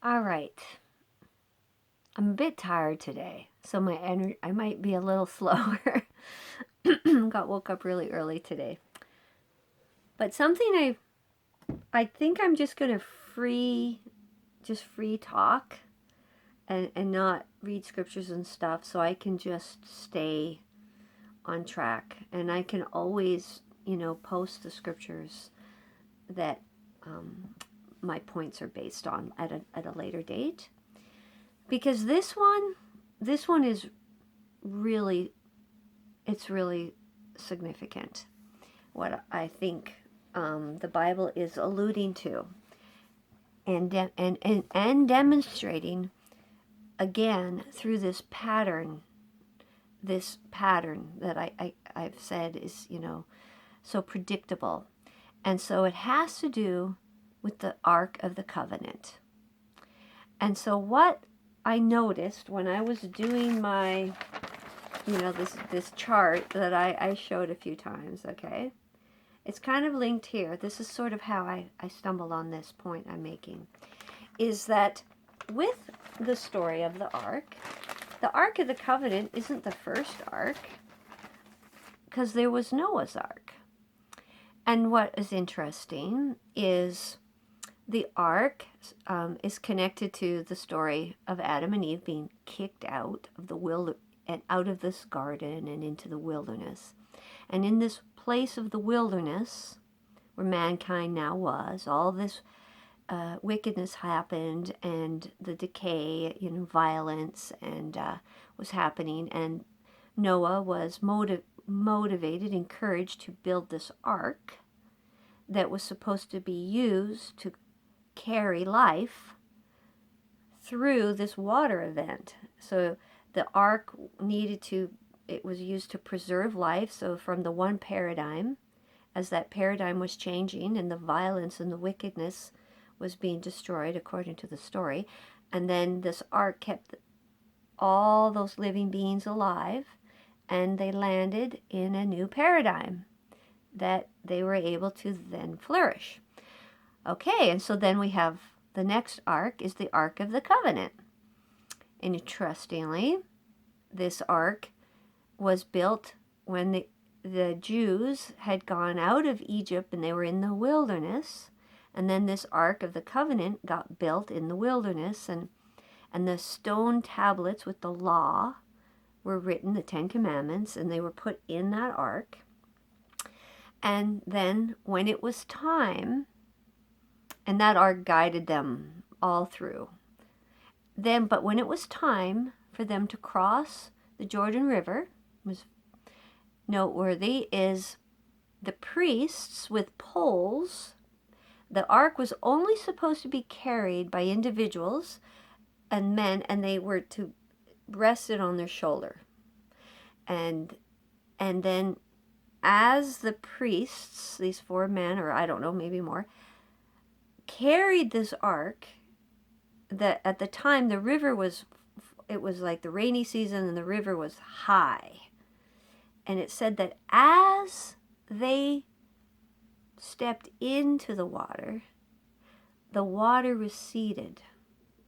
All right. I'm a bit tired today, so my energy I might be a little slower. Got woke up really early today. But something I think I'm just going to free talk and not read scriptures and stuff so I can just stay on track and I can always, post the scriptures that um, my points are based on at a later date. Because this one is really, it's really significant. What I think the Bible is alluding to and demonstrating again through this pattern that I've said is, so predictable. And so it has to do with the Ark of the Covenant. And so what I noticed when I was doing my, this chart that I showed a few times, okay? It's kind of linked here. This is sort of how I stumbled on this point I'm making. Is that with the story of the Ark of the Covenant isn't the first Ark, because there was Noah's Ark. And what is interesting is the Ark is connected to the story of Adam and Eve being kicked out of the and out of this garden and into the wilderness. And in this place of the wilderness, where mankind now was, all this wickedness happened, and the decay, violence, and was happening. And Noah was motivated, encouraged to build this ark that was supposed to be used to carry life through this water event. So the ark it was used to preserve life. So from the one paradigm, as that paradigm was changing and the violence and the wickedness was being destroyed according to the story, and then this ark kept all those living beings alive, and they landed in a new paradigm that they were able to then flourish. Okay, and so then we have the next ark is the Ark of the Covenant. And interestingly, this ark was built when the Jews had gone out of Egypt and they were in the wilderness. And then this Ark of the Covenant got built in the wilderness, and the stone tablets with the law were written, the Ten Commandments, and they were put in that ark. And then when it was time, and that ark guided them all through. But when it was time for them to cross the Jordan River, was noteworthy, is the priests with poles. The ark was only supposed to be carried by individuals and men, and they were to rest it on their shoulder. And then as the priests, these 4 men, or I don't know, maybe more, carried this ark, that at the time the river it was like the rainy season and the river was high. And it said that as they stepped into the water receded.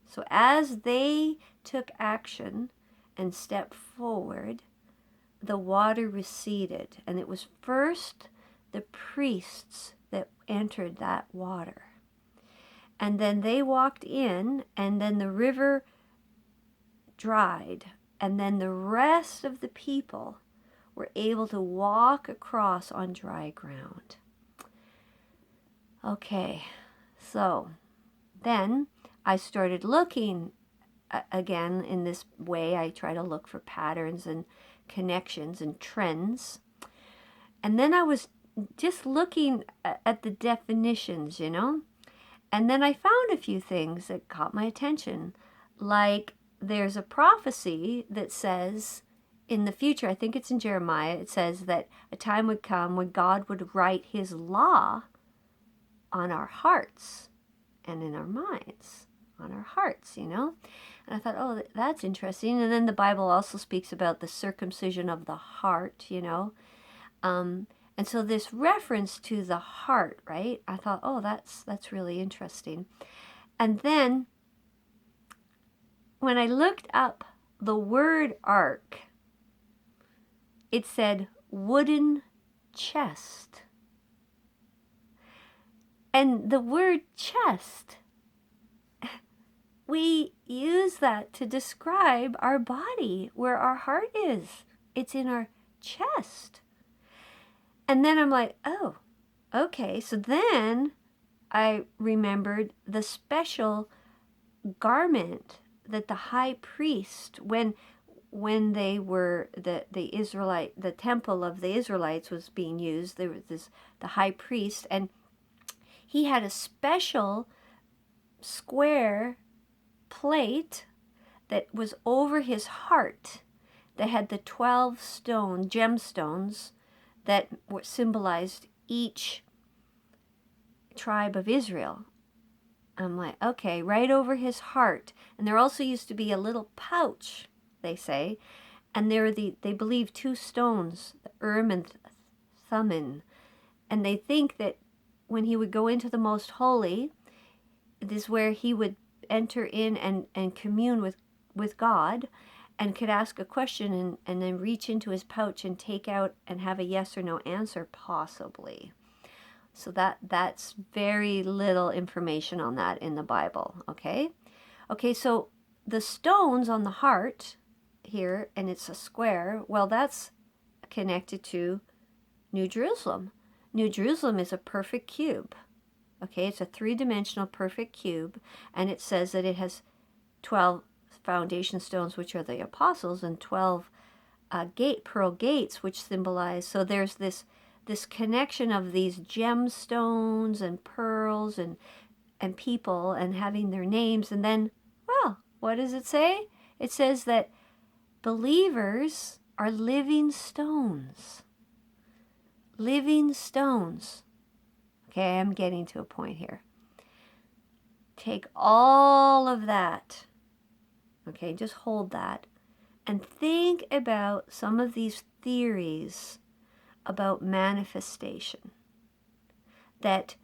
So as they took action and stepped forward, the water receded. And it was first the priests that entered that water. And then they walked in, and then the river dried. And then the rest of the people were able to walk across on dry ground. Okay, so then I started looking again in this way. I try to look for patterns and connections and trends. And then I was just looking at the definitions, And then I found a few things that caught my attention. Like there's a prophecy that says in the future, I think it's in Jeremiah, it says that a time would come when God would write his law on our hearts and in our minds, on our hearts, And I thought, oh, that's interesting. And then the Bible also speaks about the circumcision of the heart, And so this reference to the heart, right? I thought, oh, that's really interesting. And then when I looked up the word ark, it said wooden chest. And the word chest, we use that to describe our body, where our heart is. It's in our chest. And then I'm like, oh, okay. So then I remembered the special garment that the high priest, when they were the temple of the Israelites was being used, there was the high priest, and he had a special square plate that was over his heart that had the 12 gemstones that symbolized each tribe of Israel. I'm like, okay, right over his heart. And there also used to be a little pouch, they say, and they believe 2 stones, the Urim and Thummim, and they think that when he would go into the most holy, this is where he would enter in and commune with God, and could ask a question and then reach into his pouch and take out and have a yes or no answer, possibly. So that's very little information on that in the Bible, okay? Okay, so the stones on the heart here, and it's a square, well, that's connected to New Jerusalem. New Jerusalem is a perfect cube. Okay, it's a 3-dimensional perfect cube, and it says that it has 12 foundation stones, which are the apostles, and 12 pearl gates, which symbolize. So there's this connection of these gemstones and pearls and people and having their names. And then, well, what does it say? It says that believers are living stones. Living stones. Okay, I'm getting to a point here. Take all of that. Okay, just hold that. And think about some of these theories about manifestation. That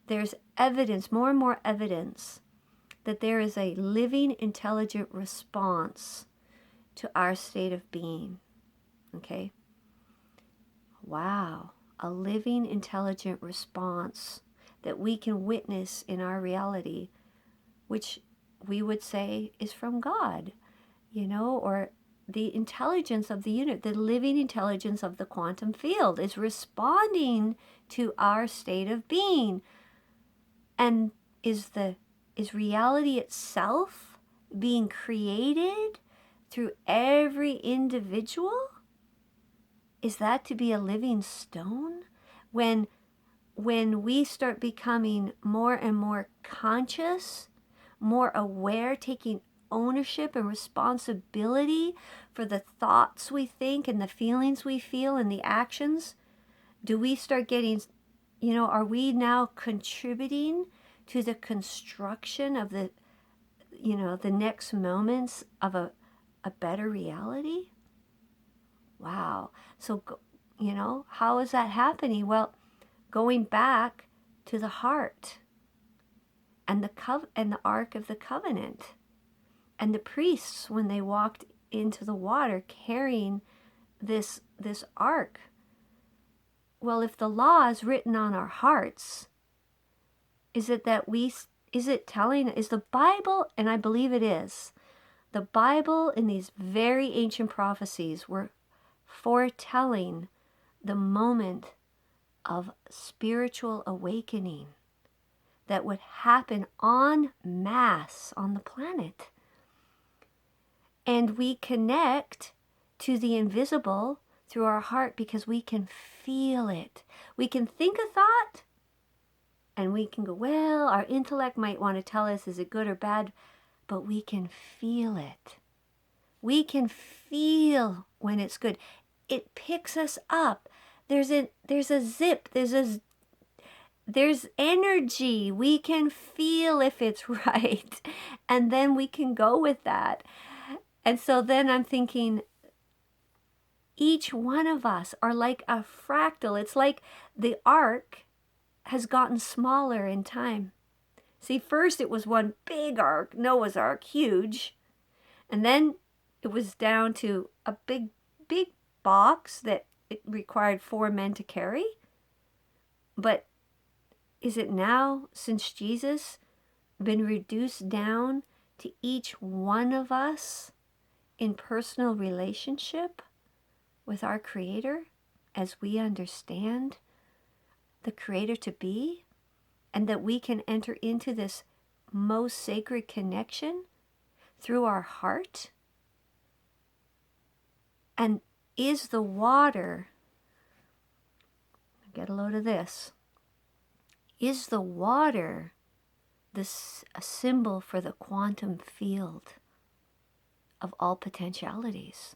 there's evidence, more and more evidence, that there is a living, intelligent response to our state of being. Okay? Wow. A living, intelligent response that we can witness in our reality, which we would say is from God, or the intelligence of the unit, the living intelligence of the quantum field is responding to our state of being. And is reality itself being created through every individual? Is that to be a living stone? When we start becoming more and more conscious, more aware, taking ownership and responsibility for the thoughts we think and the feelings we feel and the actions, do we start getting, are we now contributing to the construction of the next moments of a better reality? Wow. So, how is that happening? Well, going back to the heart and the Ark of the Covenant, and the priests when they walked into the water carrying this ark. Well, if the law is written on our hearts, is the Bible, and I believe it is, the Bible in these very ancient prophecies were foretelling the moment of spiritual awakening that would happen en masse on the planet. And we connect to the invisible through our heart because we can feel it. We can think a thought and we can go, well, our intellect might want to tell us, is it good or bad? But we can feel it. We can feel when it's good. It picks us up. There's a zip. There's energy. We can feel if it's right. And then we can go with that. And so then I'm thinking, each one of us are like a fractal. It's like the ark has gotten smaller in time. See, first it was one big ark, Noah's Ark, huge. And then it was down to a big, big box that it required 4 men to carry. But is it now, since Jesus, been reduced down to each one of us in personal relationship with our Creator as we understand the Creator to be, and that we can enter into this most sacred connection through our heart? And is the water, get a load of this, is the water this a symbol for the quantum field of all potentialities?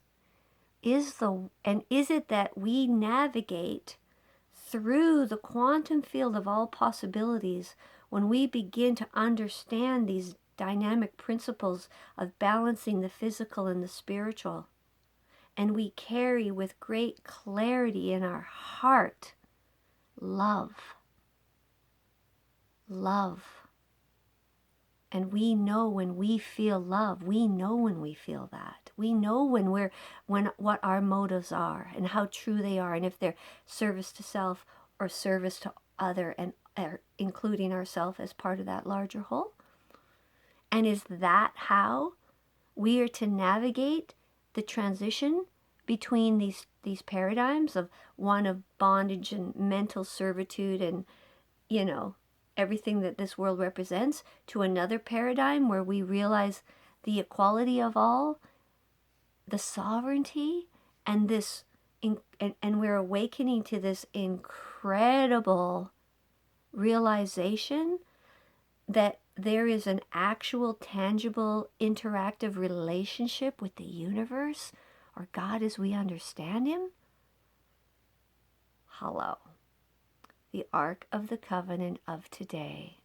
Is it that we navigate through the quantum field of all possibilities when we begin to understand these dynamic principles of balancing the physical and the spiritual, and we carry with great clarity in our heart love, love. And we know when we feel love. We know when we feel that. We know when what our motives are and how true they are, and if they're service to self or service to other, and including ourselves as part of that larger whole. And is that how we are to navigate the transition between these paradigms of one of bondage and mental servitude and, everything that this world represents, to another paradigm where we realize the equality of all, the sovereignty, and and we're awakening to this incredible realization that there is an actual, tangible, interactive relationship with the universe, or God as we understand Him? Hello. The Ark of the Covenant of today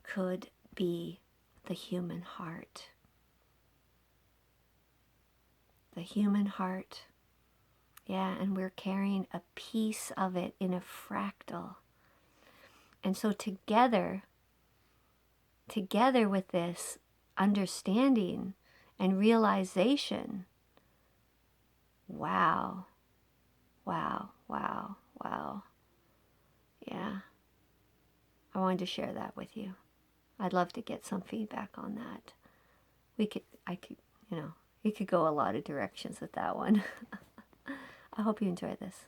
could be the human heart. The human heart. Yeah, and we're carrying a piece of it in a fractal. And so together with this understanding and realization, wow, wow, wow, wow. Yeah, I wanted to share that with you. I'd love to get some feedback on that. You could go a lot of directions with that one. I hope you enjoy this.